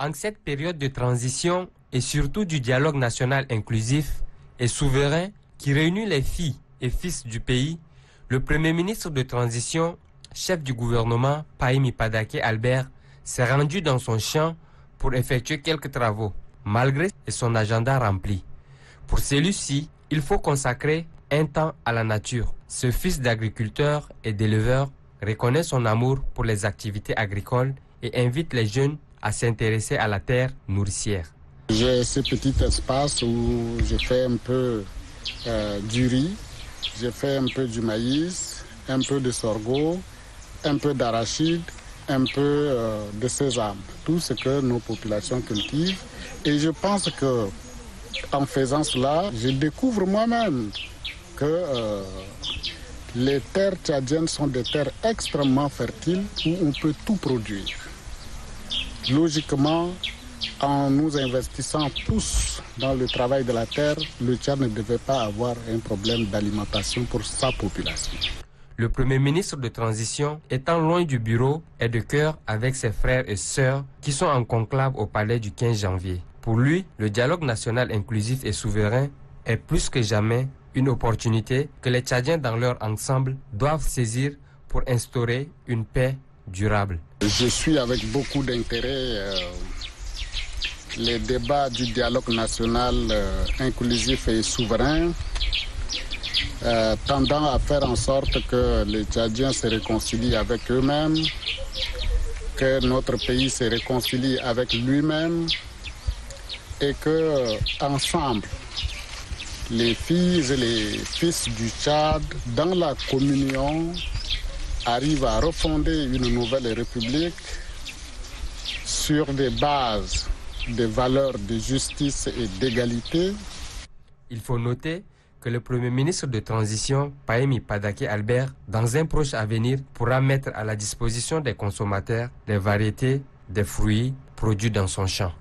En cette période de transition et surtout du dialogue national inclusif et souverain qui réunit les filles et fils du pays, le Premier ministre de transition, chef du gouvernement, Pahimi Padake Albert, s'est rendu dans son champ pour effectuer quelques travaux, malgré son agenda rempli. Pour celui-ci, il faut consacrer un temps à la nature. Ce fils d'agriculteur et d'éleveur reconnaît son amour pour les activités agricoles et invite les jeunes à s'intéresser à la terre nourricière. J'ai ce petit espace où je fais un peu du riz, je fais un peu du maïs, un peu de sorgho, un peu d'arachide, un peu de sésame, tout ce que nos populations cultivent. Et je pense que en faisant cela, je découvre moi-même que les terres tchadiennes sont des terres extrêmement fertiles où on peut tout produire. Logiquement, en nous investissant tous dans le travail de la terre, le Tchad ne devait pas avoir un problème d'alimentation pour sa population. Le Premier ministre de transition, étant loin du bureau, est de cœur avec ses frères et sœurs qui sont en conclave au palais du 15 janvier. Pour lui, le dialogue national inclusif et souverain est plus que jamais une opportunité que les Tchadiens dans leur ensemble doivent saisir pour instaurer une paix durable. Je suis avec beaucoup d'intérêt les débats du dialogue national inclusif et souverain, tendant à faire en sorte que les Tchadiens se réconcilient avec eux-mêmes, que notre pays se réconcilie avec lui-même et que ensemble, les filles et les fils du Tchad, dans la communion, arrivent à refonder une nouvelle république sur des bases de valeurs de justice et d'égalité. Il faut noter que le Premier ministre de transition, Pahimi Padake Albert, dans un proche avenir, pourra mettre à la disposition des consommateurs des variétés des fruits produits dans son champ.